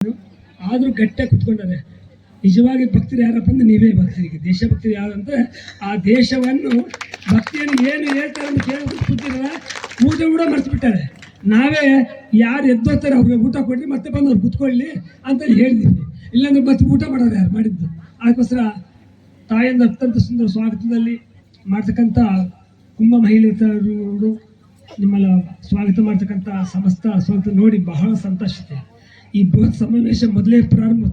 ಆದರೂ ಗಟ್ಟಿಯಾಗಿ ಕುತ್ಕೊಂಡಾರೆ. ನಿಜವಾಗಿ ಭಕ್ತರು ಯಾರಪ್ಪ ಅಂದ್ರೆ ನೀವೇ ಭಕ್ತರಿಗೆ. ದೇಶಭಕ್ತರು ಯಾರು ಅಂದರೆ ಆ ದೇಶವನ್ನು ಭಕ್ತಿಯನ್ನು ಏನು ಹೇಳ್ತಾರೆ ಅಂತ ಕೇಳೋದು ಕೂತಿರಲ್ಲ, ಊಟ ಕೂಡ ಮರ್ತು ಬಿಟ್ಟಾರೆ. ನಾವೇ ಯಾರು ಎದ್ದೋತಾರೆ ಅವ್ರಿಗೆ ಊಟ ಕೊಡ್ರಿ ಮತ್ತೆ ಬಂದು ಅವ್ರು ಕುತ್ಕೊಳ್ಳಿ ಅಂತ ಹೇಳಿದ್ದೀವಿ. ಇಲ್ಲಾಂದ್ರೆ ಮತ್ತೆ ಊಟ ಮಾಡೋರು ಯಾರು ಮಾಡಿದ್ದು. ಅದಕ್ಕೋಸ್ಕರ ತಾಯಿಯಿಂದ ಅತ್ಯಂತ ಸುಂದರ ಸ್ವಾಗತದಲ್ಲಿ ಮಾಡ್ತಕ್ಕಂಥ ಕುಂಭ ಮಹಿಳೆಯರು ನಿಮ್ಮಲ್ಲ ಸ್ವಾಗತ ಮಾಡ್ತಕ್ಕಂಥ ಸಮಸ್ತ ಸ್ವಾಗತ ನೋಡಿ ಬಹಳ ಸಂತೋಷತೆ. ಈ ಬೃಹತ್ ಸಮಾವೇಶ ಮೊದಲೇ ಪ್ರಾರಂಭ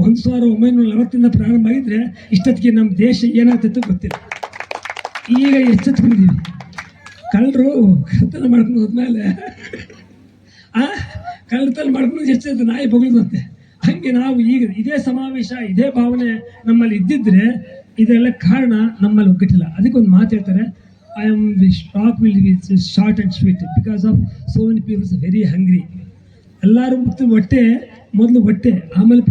1940 ಪ್ರಾರಂಭ ಆಗಿದ್ರೆ ಇಷ್ಟೊತ್ತಿಗೆ ನಮ್ಮ ದೇಶ ಏನಾಗ್ತಿತ್ತು ಗೊತ್ತಿಲ್ಲ. ಈಗ ಎಚ್ಚೆತ್ಕೊಂಡಿದ್ದೀವಿ. ಕಳ್ಳರು ಕಳ್ತನ ಮಾಡ್ಕೊಂಡು ಹೋದ್ಮೇಲೆ ಕಳ್ಳತನ ಮಾಡ್ಕೊಂಡು ಎಚ್ಚೆತ್ತು ನಾಯಿ ಬೊಗಳಿದಂತೆ. ಹಾಗೆ ನಾವು ಈಗ ಇದೇ ಸಮಾವೇಶ ಇದೇ ಭಾವನೆ ನಮ್ಮಲ್ಲಿ ಇದ್ದಿದ್ರೆ ಇದೆಲ್ಲ ಕಾರಣ ನಮ್ಮಲ್ಲಿ ಒಗ್ಗಟ್ಟಿಲ್ಲ. ಅದಕ್ಕೆ ಒಂದು ಮಾತು ಹೇಳ್ತಾರೆ, I am talk will be short and sweet because of so many people's very ಹಂಗ್ರಿ. ಎಲ್ಲರೂ ಮತ್ತು ಹೊಟ್ಟೆ ಮೊದಲು ಹೊಟ್ಟೆ ಆಮೇಲೆ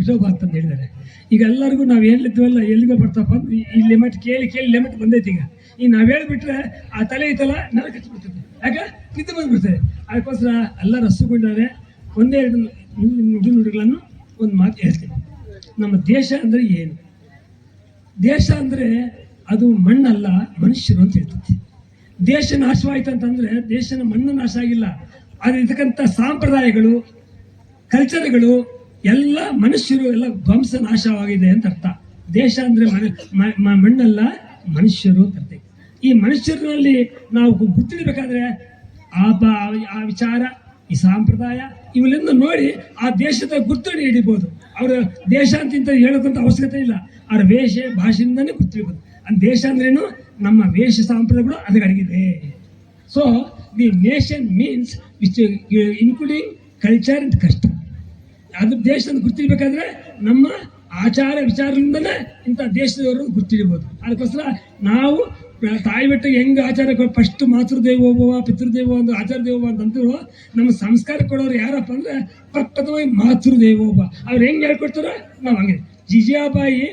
ಇಟೋಬ ಅಂತಂದು ಹೇಳಿದ್ದಾರೆ. ಈಗ ಎಲ್ಲರಿಗೂ ನಾವು ಹೇಳಿದ್ವಲ್ಲ ಎಲ್ಲಿಗೋ ಬರ್ತಪ್ಪ ಅಂದ್ರೆ ಈ ಲಿಮಿಟ್ ಕೇಳಿ ಲಿಮಿಟ್ ಬಂದೈತಿ. ಈಗ ನಾವು ಹೇಳಿಬಿಟ್ರೆ ಆ ತಲೆ ಐತಲ್ಲ ನೆಲ ಕಚ್ಚಿಬಿಡ್ತದೆ, ಯಾಕೆ ಕಿತ್ತು ಬಂದ್ಬಿಡ್ತದೆ. ಅದಕ್ಕೋಸ್ಕರ ಎಲ್ಲರೂ ಹಸುಗೊಂಡಾರೆ. ಒಂದೇ ಎರಡು ನುಡಿಗಳನ್ನು ಒಂದು ಮಾತು ಹೇಳ್ತೀನಿ. ನಮ್ಮ ದೇಶ ಅಂದರೆ ಏನು? ದೇಶ ಅಂದರೆ ಅದು ಮಣ್ಣಲ್ಲ, ಮನುಷ್ಯರು ಅಂತ ಹೇಳ್ತದೆ. ದೇಶ ನಾಶವಾಯ್ತು ಅಂತಂದರೆ ದೇಶನ ಮಣ್ಣು ನಾಶ ಆಗಿಲ್ಲ, ಆದರೆ ಇರ್ತಕ್ಕಂಥ ಸಾಂಪ್ರದಾಯಗಳು ಕಲ್ಚರ್ಗಳು ಎಲ್ಲ ಮನುಷ್ಯರು ಎಲ್ಲ ಧ್ವಂಸ ನಾಶವಾಗಿದೆ ಅಂತ ಅರ್ಥ. ದೇಶ ಅಂದರೆ ಮಣ್ಣಲ್ಲ, ಮನುಷ್ಯರು ಅಂತ ಅರ್ಥ. ಈ ಮನುಷ್ಯರಲ್ಲಿ ನಾವು ಗುರ್ತಿಡಬೇಕಾದ್ರೆ ಆ ವಿಚಾರ, ಈ ಸಂಪ್ರದಾಯ ಇವೆಲ್ಲ ನೋಡಿ ಆ ದೇಶದ ಗುರ್ತಣೆ ಹಿಡಿಬೋದು. ಅವರು ದೇಶ ಅಂತ ಹೇಳೋದಂತ ಅವಶ್ಯಕತೆ ಇಲ್ಲ, ಅವರ ವೇಷ ಭಾಷೆಯಿಂದನೇ ಗುರ್ತಿಡ್ಬೋದು. ಆ ದೇಶ ಅಂದ್ರೇನು, ನಮ್ಮ ವೇಷ ಸಂಪ್ರದಾಯಗಳು ಅದಕ್ಕೆ ಅಡಗಿದೆ. So the nation means which including culture and custom. ಅದು ದೇಶದ ಗುರ್ತಿಡ್ಬೇಕಾದ್ರೆ ನಮ್ಮ ಆಚಾರ ವಿಚಾರದಿಂದಲೇ ಇಂಥ ದೇಶದವರು ಗುರ್ತಿಡ್ಬೋದು. ಅದಕ್ಕೋಸ್ಕರ ನಾವು ತಾಯಿ ಬೆಟ್ಟಗೆ ಹೆಂಗೆ ಆಚಾರ ಫಸ್ಟ್ ಮಾತೃದೇವೋಭವ ಪಿತೃದೇವೋ ಒಂದು ಆಚಾರ ದೇವೋಭವ ಅಂತಂದ್ರು, ನಮ್ಮ ಸಂಸ್ಕಾರ ಕೊಡೋರು ಯಾರಪ್ಪ ಅಂದರೆ ಪ್ರಪ್ರಥಮವಾಗಿ ಮಾತೃದೇವೋಭವ. ಅವ್ರು ಹೆಂಗೆ ಹೇಳ್ಕೊಡ್ತಾರೋ ನಾವು ಹಂಗೆ. ಜಿಜಿಯಾಬಾಯಿ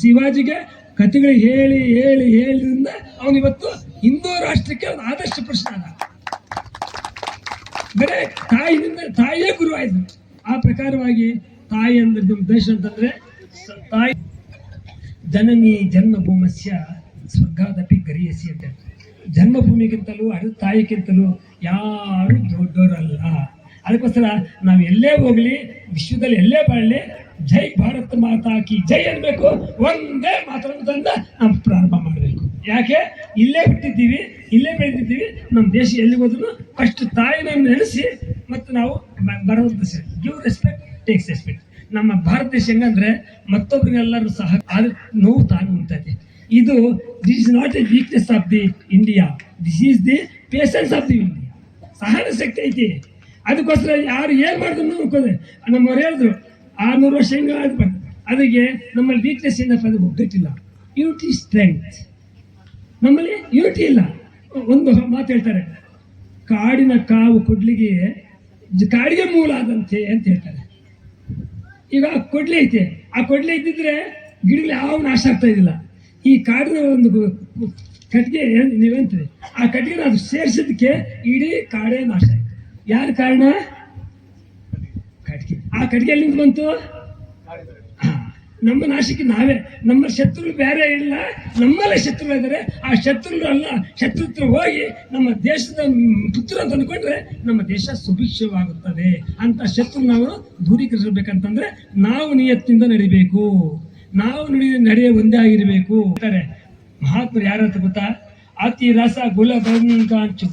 ಶಿವಾಜಿಗೆ ಕಥೆಗಳು ಹೇಳಿದ್ರಿಂದ ಅವನಿವತ್ತು ಹಿಂದೂ ರಾಷ್ಟ್ರಕ್ಕೆ ಒಂದು ಆದರ್ಶ ಪುರುಷ ಅದ. ಬರೇ ತಾಯಿಯೇ ಗುರು ಆಯ್ತು. ಆ ಪ್ರಕಾರವಾಗಿ ತಾಯಿ ಅಂದ್ರೆ ನಮ್ಮ ದೇಶ ಅಂತಂದ್ರೆ ತಾಯಿ ಜನನಿ ಜನ್ಮಭೂಮಸ್ಯ ಸ್ವರ್ಗಾದಪಿ ಗರಿಯಸಿ ಅಂತ. ಜನ್ಮಭೂಮಿಗಿಂತಲೂ ತಾಯಿಗಿಂತಲೂ ಯಾರು ದೊಡ್ಡವರಲ್ಲ. ಅದಕ್ಕೋಸ್ಕರ ನಾವು ಎಲ್ಲೇ ಹೋಗ್ಲಿ, ವಿಶ್ವದಲ್ಲಿ ಎಲ್ಲೇ ಬಾಳಲಿ, ಜೈ ಭಾರತ ಮಾತಾ ಕಿ ಜೈ ಅನ್ಬೇಕು. ಒಂದೇ ಮಾತನ್ನ ನಾವು ಪ್ರಾರಂಭ ಮಾಡಬೇಕು. ಯಾಕೆ ಇಲ್ಲೇ ಹುಟ್ಟಿದ್ದೀವಿ, ಇಲ್ಲೇ ಬೆಳೆದಿದ್ದೀವಿ. ನಮ್ಮ ದೇಶ ಎಲ್ಲಿಗೆ ಹೋದ್ರು ಫಸ್ಟ್ ತಾಯಿನ ನೆನೆಸಿ ಮತ್ತು ನಾವು ಬರೋದು ಗಿವ್ ರೆಸ್ಪೆಕ್ಟ್ ಟೇಕ್ಸ್ ರೆಸ್ಪೆಕ್ಟ್. ನಮ್ಮ ಭಾರತ ದೇಶ ಹೆಂಗಂದ್ರೆ ಮತ್ತೊಬ್ಬರಿಗೆಲ್ಲರೂ ಸಹ ಆದ್ರೆ ನೋವು ತಾನು ಉಂಟೈತಿ. ಇದು this is not a weakness of the India, this is the patience of the India. ಸಹನ ಶಕ್ತಿ ಐತಿ. ಅದಕ್ಕೋಸ್ಕರ ಯಾರು ಏನು ಮಾಡಿದ್ರು ನೋಡ್ಕೋದೆ. ನಮ್ಮವ್ರು ಹೇಳಿದ್ರು 600 ವರ್ಷ ಹೆಂಗೆ ಆಗ್ಬಾರ್ದು. ಅದಕ್ಕೆ ನಮ್ಮಲ್ಲಿ ವೀಕ್ನೆಸ್ ಏನಪ್ಪ ಅದು ಒಗ್ಗಟ್ಟಿಲ್ಲ. Unity strength. ನಮ್ಮಲ್ಲಿ ಯೂನಿಟಿ ಇಲ್ಲ. ಒಂದು ಮಾತು ಹೇಳ್ತಾರೆ, ಕಾಡಿನ ಕಾವು ಕೊಡ್ಲಿಗೆ ಕಾಡಿಗೆ ಮೂಲ ಆದಂತೆ ಅಂತ ಹೇಳ್ತಾರೆ. ಈಗ ಕೊಡ್ಲಿ ಐತೆ, ಆ ಕೊಡ್ಲಿ ಇದ್ದಿದ್ರೆ ಗಿಡಗಳು ಯಾವ ನಾಶ ಆಗ್ತಾ ಇದ್ದಿಲ್ಲ. ಈ ಕಾಡಿನ ಒಂದು ಕಟ್ಟಿಗೆ ನೀವಂತೀರಿ, ಆ ಕಟ್ಟಿಗೆ ಅದು ಸೇರಿಸಿದಕ್ಕೆ ಇಡೀ ಕಾಡೇ ನಾಶ ಆಯ್ತು. ಯಾರ ಕಾರಣ? ಕಟ್ಟಿಗೆ. ಆ ಕಟ್ಟಿಗೆ ಎಲ್ಲಿಂದ ಬಂತು? ನಮ್ಮ ನಾಶಕ್ಕೆ ನಾವೇ. ನಮ್ಮ ಶತ್ರುಗಳು ಬೇರೆ ಇಲ್ಲ, ನಮ್ಮಲ್ಲೇ ಶತ್ರುಗಳು ಇದ್ದಾರೆ. ಆ ಶತ್ರುಗಳಲ್ಲ, ಶತ್ರುತ್ರ ಹೋಗಿ ನಮ್ಮ ದೇಶದ ಪುತ್ರ ಅಂತ ಅಂದ್ಕೊಂಡ್ರೆ ನಮ್ಮ ದೇಶ ಸುಭಿಕ್ಷವಾಗುತ್ತದೆ. ಅಂತ ಶತ್ರು ನಾವು ದೂರೀಕರಿಸಬೇಕಂತಂದ್ರೆ ನಾವು ನಿಯತ್ತಿಂದ ನಡಿಬೇಕು. ನಾವು ನಡೆಯ ಒಂದೇ ಆಗಿರಬೇಕು ಅಂತಾರೆ ಮಹಾತ್ಮರು. ಯಾರಂತ ಗೊತ್ತಾ? ಅತಿ ರಸ ಗುಲ ಬಂಗಾಂಚು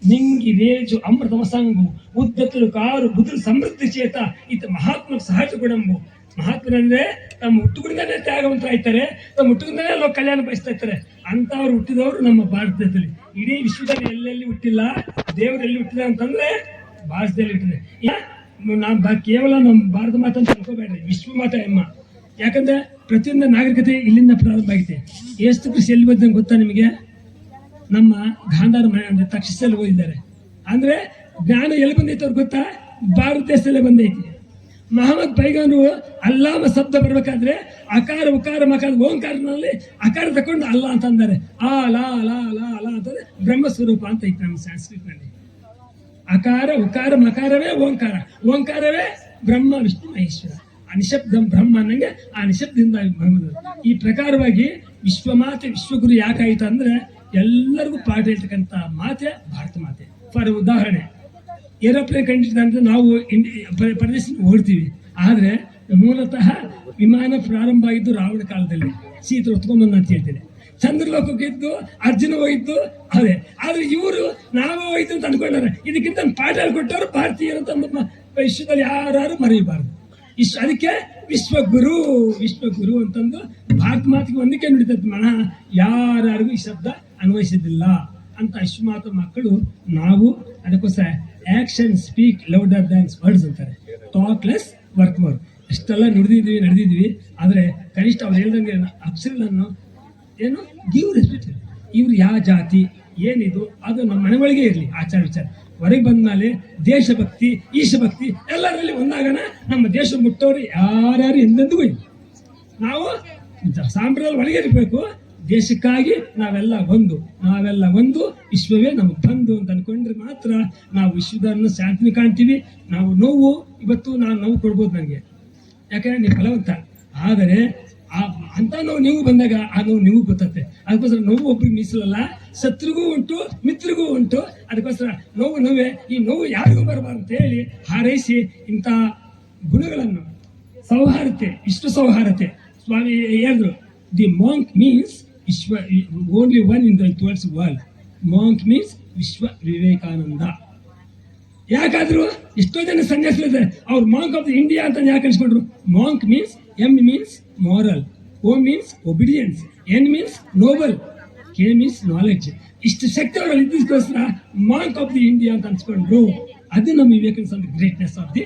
ನಿಂಗಿ ರೇಜು ಅಮೃತಮಸಂಗು ಉದ್ದತರು ಕಾರು ಬುದುರು ಸಮೃದ್ಧಿ ಚೇತ ಇದು ಮಹಾತ್ಮ ಸಹಜ ಗುಣಂಬು. ಮಹಾತ್ಮರಂದ್ರೆ ತಮ್ಮ ಹುಟ್ಟುಗುಂದನೇ ತ್ಯಾಗವಂತರಾಯ್ತಾರೆ, ತಮ್ಮ ಹುಟ್ಟುಗುಂದನೇ ಲೋಕ ಕಲ್ಯಾಣ ಬಯಸ್ತಾ ಇರ್ತಾರೆ. ಅಂತವ್ರು ಹುಟ್ಟಿದವರು ನಮ್ಮ ಭಾರತದಲ್ಲಿ. ಇಡೀ ವಿಶ್ವದಲ್ಲಿ ಎಲ್ಲೆಲ್ಲಿ ಹುಟ್ಟಿಲ್ಲ, ದೇವರೆಲ್ಲಿ ಹುಟ್ಟಿದ ಅಂತಂದ್ರೆ ಭಾರತದಲ್ಲಿ ಹುಟ್ಟಿದೆ. ನಾವು ಕೇವಲ ನಮ್ಮ ಭಾರತ ಮಾತಾ ಅಂತ ತಿಳ್ಕೊಬೇಡ್ರಿ, ವಿಶ್ವ ಮಾತಾ ಎಮ್ಮ. ಯಾಕಂದ್ರೆ ಪ್ರತಿಯೊಂದು ನಾಗರಿಕತೆ ಇಲ್ಲಿಂದ ಪ್ರಾರಂಭ ಆಗಿದೆ. ಎಷ್ಟು ಕೃಷಿ ಎಲ್ಲಿ ಬಂದಂಗೆ ಗೊತ್ತಾ ನಿಮಗೆ? ನಮ್ಮ ಗಾಂಧಾರ ಮನೆ ಅಂದ್ರೆ ತಕ್ಷಶಿಲೆಯಲ್ಲಿ ಓದಿದ್ದಾರೆ. ಅಂದ್ರೆ ಜ್ಞಾನ ಎಲ್ಲಿ ಬಂದೈತೆ ಅವ್ರಿಗೆ ಗೊತ್ತಾ? ಭಾರತ ದೇಶದಲ್ಲೇ ಬಂದೈತಿ. ಮಹಮ್ಮದ್ ಪೈಗಂಬರು ಅಲ್ಲಾಮ ಶಬ್ದ ಬರ್ಬೇಕಾದ್ರೆ ಅಕಾರ ಉಕಾರ ಮಕಾರ ಓಂಕಾರನಲ್ಲಿ ಅಕಾರ ತಕೊಂಡು ಅಲ್ಲ ಅಂತ ಅಂದಾರೆ. ಆ ಲಾ ಲಾ ಲಾ ಲಾ ಅಂತಂದ್ರೆ ಬ್ರಹ್ಮಸ್ವರೂಪ ಅಂತ ಐತೆ ನಮ್ಮ ಸಂಸ್ಕೃತನಲ್ಲಿ. ಅಕಾರ ಉಕಾರ ಮಕಾರವೇ ಓಂಕಾರ, ಓಂಕಾರವೇ ಬ್ರಹ್ಮ ವಿಷ್ಣು ಮಹೇಶ್ವರ. ನಿಶಬ್ದಂ ಬ್ರಹ್ಮ ಅನ್ನಂಗೆ ಆ ನಿಶಬ್ದದಿಂದ ಬ್ರಹ್ಮದ ಈ ಪ್ರಕಾರವಾಗಿ ವಿಶ್ವಮಾತೆ ವಿಶ್ವಗುರು ಯಾಕಾಯ್ತು ಅಂದ್ರೆ ಎಲ್ಲರಿಗೂ ಪಾಠ ಹೇಳ್ತಕ್ಕಂಥ ಮಾತೆ ಭಾರತ ಮಾತೆ. ಫಾರ್ ಉದಾಹರಣೆ, ಏರೋಪ್ಲೇನ್ ಕಂಡಿದ್ದಂತ ನಾವು ಪ್ರದೇಶ ಓಡ್ತೀವಿ, ಆದ್ರೆ ಮೂಲತಃ ವಿಮಾನ ಪ್ರಾರಂಭ ಆಗಿದ್ದು ರಾವಣ ಕಾಲದಲ್ಲಿ, ಸೀತೆ ಹೊತ್ಕೊಂಡ್ಬಂದ ಅಂತ ಹೇಳ್ತೇನೆ. ಚಂದ್ರಲೋಕಕ್ಕೆ ಇದ್ದು ಅರ್ಜುನ ಹೋಗಿದ್ದು ಅದೇ, ಆದ್ರೆ ಇವರು ನಾವೇ ಹೋಯ್ತು ಅಂತ ಅನ್ಕೊಂಡಾರೆ. ಇದಕ್ಕಿಂತ ಪಾಠ ಹೇಳ್ಕೊಟ್ಟವ್ರು ಭಾರತೀಯರು ಅಂತ ವಿಶ್ವದಲ್ಲಿ ಯಾರು ಮರೆಯಬಾರದು. ಅದಕ್ಕೆ ವಿಶ್ವಗುರು ಅಂತಂದು ಭಾರತ ಮಾತಿಗೆ ಒಂದಕ್ಕೆ ನುಡಿತದ ಮನ ಯಾರಿಗೂ ಈ ಶಬ್ದ ಅನ್ವಯಿಸಿದಿಲ್ಲ ಅಂತ ವಿಶ್ವಮಾತ ಮಕ್ಕಳು ನಾವು. ಅದಕ್ಕೋಸ್ಕರ action speak louder than words ಅಂತಾರೆ, ಟಾಕ್ ಲೆಸ್ ವರ್ಕ್ ಮೋರ್. ಎಷ್ಟೆಲ್ಲ ನಡೆದಿದ್ವಿ, ಆದ್ರೆ ಕನಿಷ್ಠ ಅವ್ರು ಹೇಳ್ದಂಗೆ ಅಕ್ಷರಗಳನ್ನು ಏನು ಗಿವ್ ರೆಸ್ಪೆಕ್ಟ್. ಇವ್ರು ಯಾವ ಜಾತಿ ಏನಿದು ಅದು ನಮ್ಮ ಮನೆಗಳಿಗೆ ಇರಲಿ. ಆಚಾರ ವಿಚಾರ ಹೊರಗೆ ಬಂದ್ಮೇಲೆ ದೇಶಭಕ್ತಿ ಈಶಭಕ್ತಿ ಎಲ್ಲರಲ್ಲಿ ಒಂದಾಗಣ ನಮ್ಮ ದೇಶ ಮುಟ್ಟೋರು ಯಾರ್ಯಾರು ಎಂದೆಂದಿಗೂ ಇಲ್ಲ. ನಾವು ಸಾಂಪ್ರದಾಯ ಒಳಗೆ ಇರಬೇಕು. ದೇಶಕ್ಕಾಗಿ ನಾವೆಲ್ಲ ಒಂದು ವಿಶ್ವವೇ ನಮಗೆ ಬಂದು ಅಂತ ಅನ್ಕೊಂಡ್ರೆ ಮಾತ್ರ ನಾವು ವಿಶ್ವದನ್ನು ಶಾಂತಿನಿ ಕಾಣ್ತೀವಿ. ನಾವು ನೋವು ಇವತ್ತು ನಾನು ನೋವು ಕೊಡ್ಬೋದು ನನಗೆ, ಯಾಕಂದ್ರೆ ನೀವು ಫಲವಂತ. ಆದರೆ ಅಂತ ನೋವು ನೀವು ಬಂದಾಗ ಆ ನೋವು ನೀವು ಗೊತ್ತತ್ತೆ. ಅದಕ್ಕೋಸ್ಕರ ನೋವು ಒಬ್ರಿಗೆ ಮೀಸಲಲ್ಲ, ಶತ್ರುಗೂ ಉಂಟು ಮಿತ್ರಗೂ ಉಂಟು. ಅದಕ್ಕೋಸ್ಕರ ನೋವೇ ಈ ನೋವು ಯಾರಿಗೂ ಬರಬಾರ್ದು ಅಂತ ಹೇಳಿ ಹಾರೈಸಿ ಇಂಥ ಗುಣಗಳನ್ನು ಸೌಹಾರ್ದತೆ ವಿಶ್ವ ಸೌಹಾರ್ದತೆ ಸ್ವಾಮಿ ಹೇಳಿದ್ರು. ದಿ ಮಾಂಕ್ ಮೀನ್ಸ್ ವಿಶ್ವ only one in the towards world. Monk means ವಿಶ್ವ ವಿವೇಕಾನಂದ. ಯಾಕಾದ್ರು ಎಷ್ಟೋ ಜನ ಸನ್ಯಾಸಿಗಳಿದೆ, ಅವ್ರು ಮಾಂಕ್ ಆಫ್ ದ ಇಂಡಿಯಾ ಅಂತ ಯಾಕೆ ಅನ್ಸ್ಕೊಂಡ್ರು. Monk means M means moral, O means obedience, N means noble, K means knowledge. ಇಷ್ಟು ಶಕ್ತಿ ಅವರಲ್ಲಿ ಇದ್ದಕ್ಕೋಸ್ಕರ ಮಾಂಕ್ ಆಫ್ ದಿ ಇಂಡಿಯಾ ಅಂತ ಅನ್ಸ್ಕೊಂಡ್ರು. ಅದು ನಮ್ಮ ವಿವೇಕಾನಂದ ಗ್ರೇಟ್ನೆಸ್ ಆಫ್ ದಿ